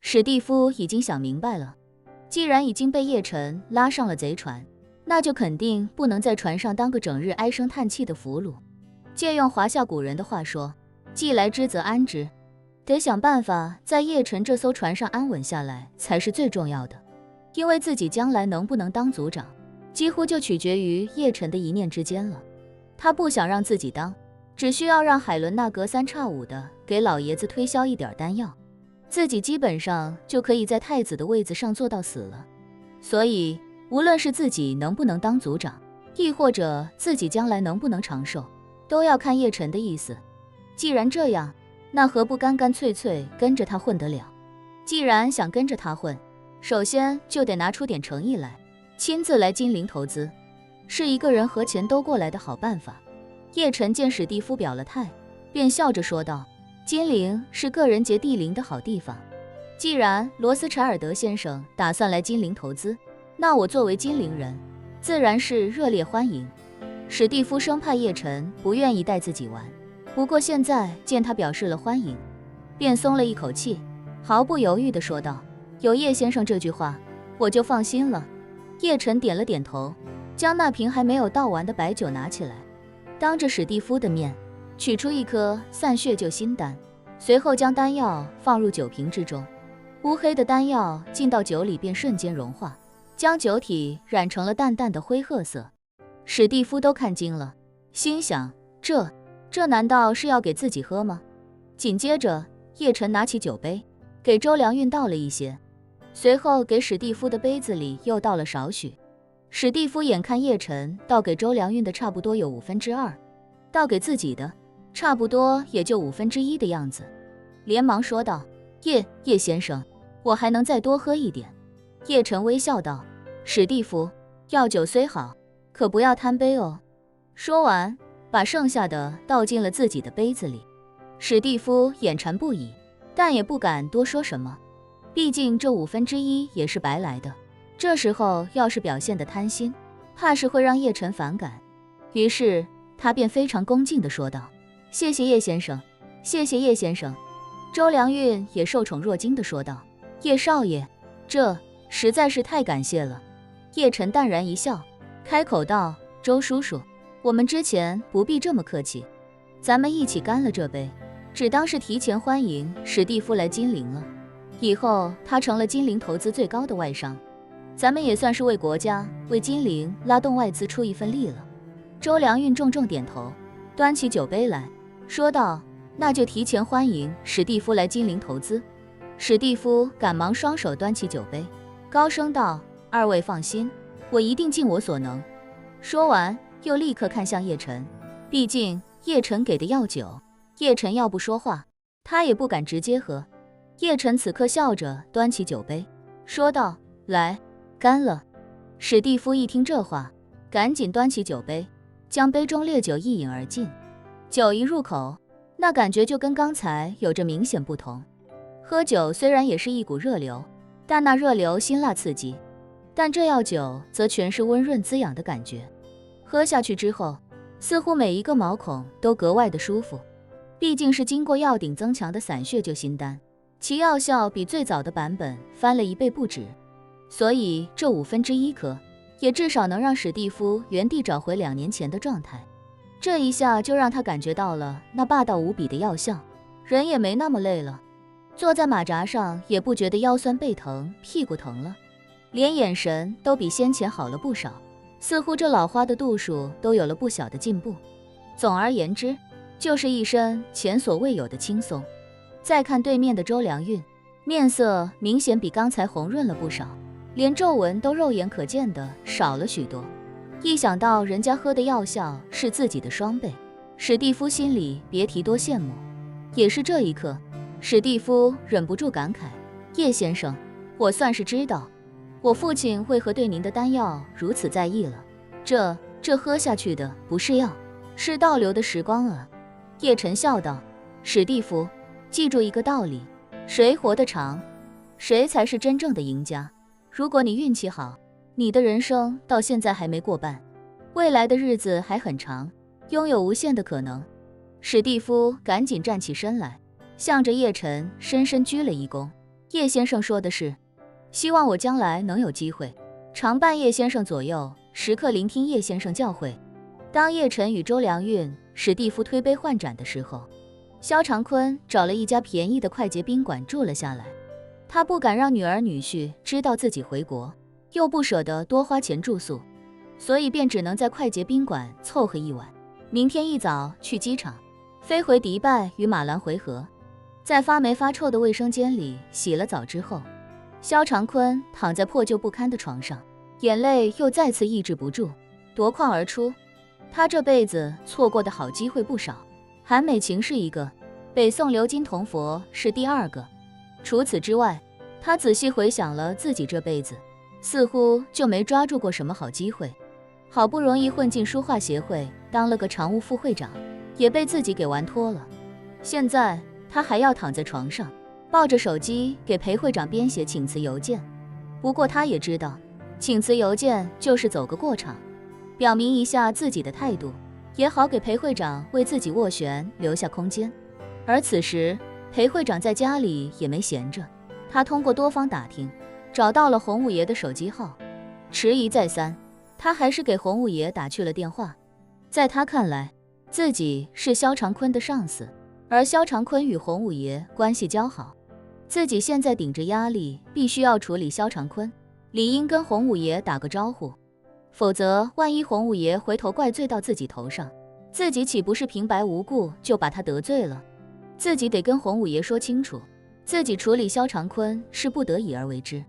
史蒂夫已经想明白了，既然已经被叶晨拉上了贼船，那就肯定不能在船上当个整日唉声叹气的俘虏。借用华夏古人的话说，既来之则安之，得想办法在叶晨这艘船上安稳下来才是最重要的。因为自己将来能不能当族长，几乎就取决于叶晨的一念之间了。他不想让自己当，只需要让海伦娜隔三差五的给老爷子推销一点丹药，自己基本上就可以在太子的位子上坐到死了。所以无论是自己能不能当族长，亦或者自己将来能不能长寿，都要看叶晨的意思。既然这样，那何不干干脆脆跟着他混得了？既然想跟着他混，首先就得拿出点诚意来，亲自来金陵投资，是一个人和钱都过来的好办法。叶晨见史蒂夫表了态，便笑着说道，金陵是个人杰地灵的好地方，既然罗斯柴尔德先生打算来金陵投资，那我作为金陵人，自然是热烈欢迎。史蒂夫生怕叶晨不愿意带自己玩，不过现在见他表示了欢迎，便松了一口气，毫不犹豫地说道，有叶先生这句话，我就放心了。叶晨点了点头，将那瓶还没有倒完的白酒拿起来，当着史蒂夫的面取出一颗散血救心丹，随后将丹药放入酒瓶之中。乌黑的丹药进到酒里便瞬间融化，将酒体染成了淡淡的灰褐色。史蒂夫都看惊了，心想这难道是要给自己喝吗？紧接着叶晨拿起酒杯给周良运倒了一些，随后给史蒂夫的杯子里又倒了少许。史蒂夫眼看叶晨倒给周良运的差不多有2/5，倒给自己的差不多也就1/5的样子，连忙说道，叶先生，我还能再多喝一点。叶晨微笑道，史蒂夫，药酒虽好，可不要贪杯哦。说完把剩下的倒进了自己的杯子里。史蒂夫眼馋不已，但也不敢多说什么，毕竟这1/5也是白来的，这时候要是表现得贪心，怕是会让叶晨反感。于是他便非常恭敬地说道，谢谢叶先生，谢谢叶先生。周良运也受宠若惊地说道，叶少爷，这实在是太感谢了。叶晨淡然一笑，开口道，周叔叔，我们之前不必这么客气，咱们一起干了这杯，只当是提前欢迎史蒂夫来金陵了。以后他成了金陵投资最高的外商，咱们也算是为国家为金陵拉动外资出一份力了。周良运重重点头，端起酒杯来说道，那就提前欢迎史蒂夫来金陵投资。史蒂夫赶忙双手端起酒杯，高声道，二位放心，我一定尽我所能。说完又立刻看向叶晨，毕竟叶晨给的药酒，叶晨要不说话，他也不敢直接喝。叶晨此刻笑着端起酒杯说道，来，干了。史蒂夫一听这话，赶紧端起酒杯，将杯中烈酒一饮而尽。酒一入口，那感觉就跟刚才有着明显不同。喝酒虽然也是一股热流，但那热流辛辣刺激，但这药酒则全是温润滋养的感觉。喝下去之后，似乎每一个毛孔都格外的舒服。毕竟是经过药鼎增强的散血救心丹，其药效比最早的版本翻了1倍不止，所以这1/5颗也至少能让史蒂夫原地找回2年前的状态。这一下就让他感觉到了那霸道无比的药效，人也没那么累了，坐在马扎上也不觉得腰酸背疼屁股疼了，连眼神都比先前好了不少，似乎这老花的度数都有了不小的进步。总而言之，就是一身前所未有的轻松。再看对面的周良运，面色明显比刚才红润了不少，连皱纹都肉眼可见的少了许多。一想到人家喝的药效是自己的双倍，史蒂夫心里别提多羡慕。也是这一刻，史蒂夫忍不住感慨，叶先生，我算是知道我父亲为何对您的丹药如此在意了。这喝下去的不是药，是倒流的时光啊。叶晨笑道，史蒂夫，记住一个道理，谁活得长，谁才是真正的赢家。如果你运气好，你的人生到现在还没过半，未来的日子还很长，拥有无限的可能。史蒂夫赶紧站起身来，向着叶晨深深鞠了一躬，叶先生说的是，希望我将来能有机会常伴叶先生左右，时刻聆听叶先生教诲。当叶晨与周良运、史蒂夫推杯换盏的时候，萧长坤找了一家便宜的快捷宾馆住了下来。他不敢让女儿女婿知道自己回国，又不舍得多花钱住宿，所以便只能在快捷宾馆凑合一晚。明天一早去机场，飞回迪拜与马兰回合。在发霉发臭的卫生间里洗了澡之后，萧长坤躺在破旧不堪的床上，眼泪又再次抑制不住夺眶而出。他这辈子错过的好机会不少，韩美琴是一个，北宋鎏金铜佛是第二个。除此之外，他仔细回想了自己这辈子，似乎就没抓住过什么好机会。好不容易混进书画协会，当了个常务副会长，也被自己给玩脱了。现在他还要躺在床上，抱着手机给裴会长编写请辞邮件。不过他也知道，请辞邮件就是走个过场，表明一下自己的态度，也好给裴会长为自己斡旋留下空间。而此时裴会长在家里也没闲着，他通过多方打听，找到了洪五爷的手机号。迟疑再三，他还是给洪五爷打去了电话。在他看来，自己是萧长坤的上司，而萧长坤与洪五爷关系交好，自己现在顶着压力必须要处理萧长坤，理应跟洪五爷打个招呼，否则万一洪五爷回头怪罪到自己头上，自己岂不是平白无故就把他得罪了？自己得跟洪五爷说清楚，自己处理萧长坤是不得已而为之，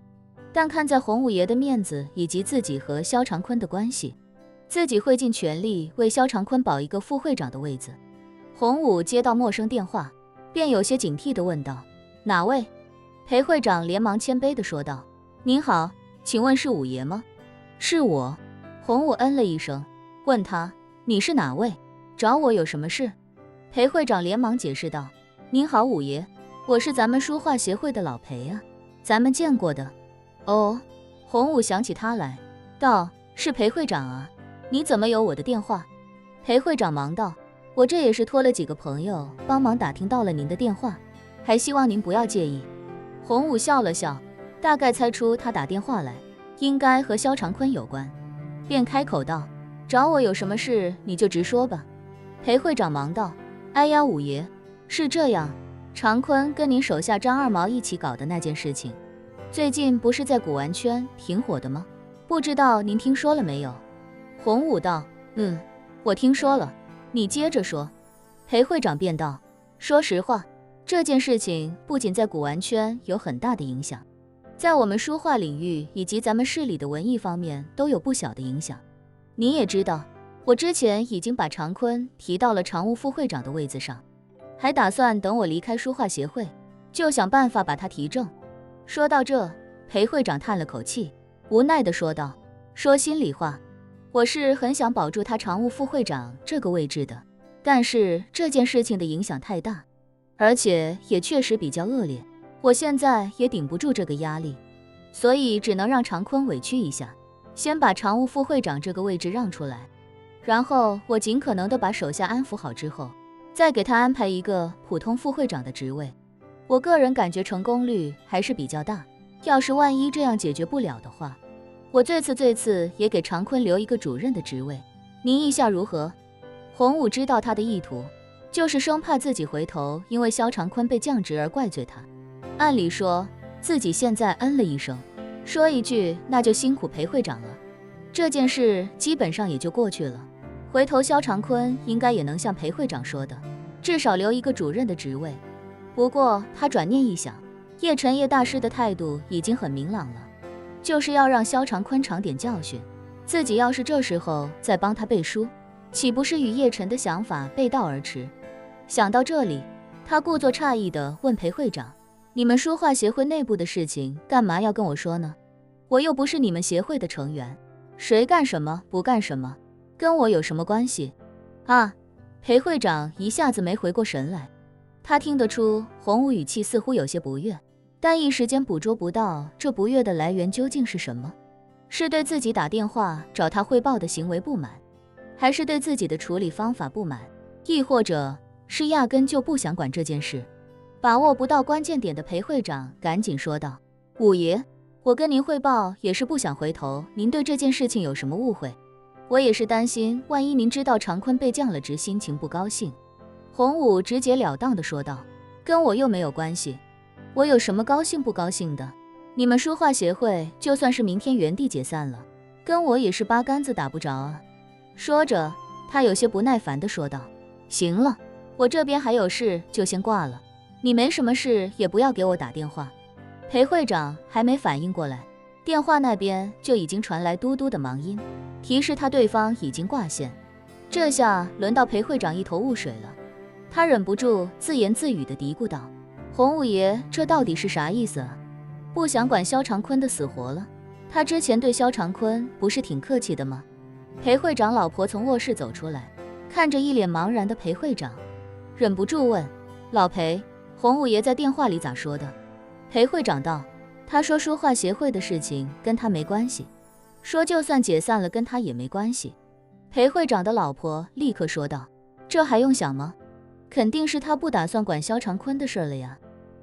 但看在洪五爷的面子以及自己和萧长坤的关系，自己会尽全力为萧长坤保一个副会长的位子。洪武接到陌生电话，便有些警惕地问道：“哪位？”裴会长连忙谦卑地说道：“您好，请问是五爷吗？”“是我。”洪武嗯了一声，问他：“你是哪位？找我有什么事？”裴会长连忙解释道：“您好，五爷，我是咱们书画协会的老裴啊，咱们见过的。”“哦。”洪武想起他来，道：“是裴会长啊，你怎么有我的电话？”裴会长忙道：“我这也是托了几个朋友帮忙打听到了您的电话，还希望您不要介意。”洪武笑了笑，大概猜出他打电话来应该和萧长坤有关，便开口道：“找我有什么事你就直说吧。”裴会长忙道：“哎呀，五爷，是这样，长坤跟您手下张二毛一起搞的那件事情，最近不是在古玩圈挺火的吗？不知道您听说了没有？”洪武道：“我听说了，你接着说。”裴会长便道：“说实话，这件事情不仅在古玩圈有很大的影响，在我们书画领域以及咱们市里的文艺方面都有不小的影响。你也知道，我之前已经把长坤提到了常务副会长的位子上，还打算等我离开书画协会，就想办法把他提正。”说到这，裴会长叹了口气，无奈地说道：“说心里话，我是很想保住他常务副会长这个位置的，但是这件事情的影响太大，而且也确实比较恶劣，我现在也顶不住这个压力，所以只能让长坤委屈一下，先把常务副会长这个位置让出来，然后我尽可能的把手下安抚好之后，再给他安排一个普通副会长的职位。我个人感觉成功率还是比较大，要是万一这样解决不了的话，我最次也给长坤留一个主任的职位，您意下如何？”洪武知道他的意图，就是生怕自己回头因为萧长坤被降职而怪罪他。按理说，自己现在嗯了一声，说一句那就辛苦裴会长了，这件事基本上也就过去了。回头萧长坤应该也能像裴会长说的，至少留一个主任的职位。不过他转念一想，叶晨叶大师的态度已经很明朗了，就是要让萧长坤尝点教训，自己要是这时候再帮他背书，岂不是与叶晨的想法背道而驰？想到这里，他故作诧异地问裴会长：“你们书画协会内部的事情干嘛要跟我说呢？我又不是你们协会的成员，谁干什么不干什么，跟我有什么关系？”啊！裴会长一下子没回过神来，他听得出洪武语气似乎有些不悦，但一时间捕捉不到这不悦的来源究竟是什么，是对自己打电话找他汇报的行为不满，还是对自己的处理方法不满，亦或者是压根就不想管这件事。把握不到关键点的裴会长赶紧说道：“五爷，我跟您汇报也是不想回头您对这件事情有什么误会，我也是担心万一您知道长坤被降了职，心情不高兴。”洪武直截了当地说道：“跟我又没有关系，我有什么高兴不高兴的？你们书画协会就算是明天原地解散了，跟我也是八竿子打不着啊。”说着，他有些不耐烦地说道：“行了，我这边还有事，就先挂了。你没什么事也不要给我打电话。”裴会长还没反应过来，电话那边就已经传来嘟嘟的忙音，提示他对方已经挂线。这下轮到裴会长一头雾水了，他忍不住自言自语地嘀咕道：“洪五爷，这到底是啥意思啊？不想管萧长坤的死活了？他之前对萧长坤不是挺客气的吗？”裴会长老婆从卧室走出来，看着一脸茫然的裴会长，忍不住问：“老裴，洪五爷在电话里咋说的？”裴会长道：“他说书画协会的事情跟他没关系，说就算解散了跟他也没关系。”裴会长的老婆立刻说道：“这还用想吗？肯定是他不打算管萧长坤的事了呀。”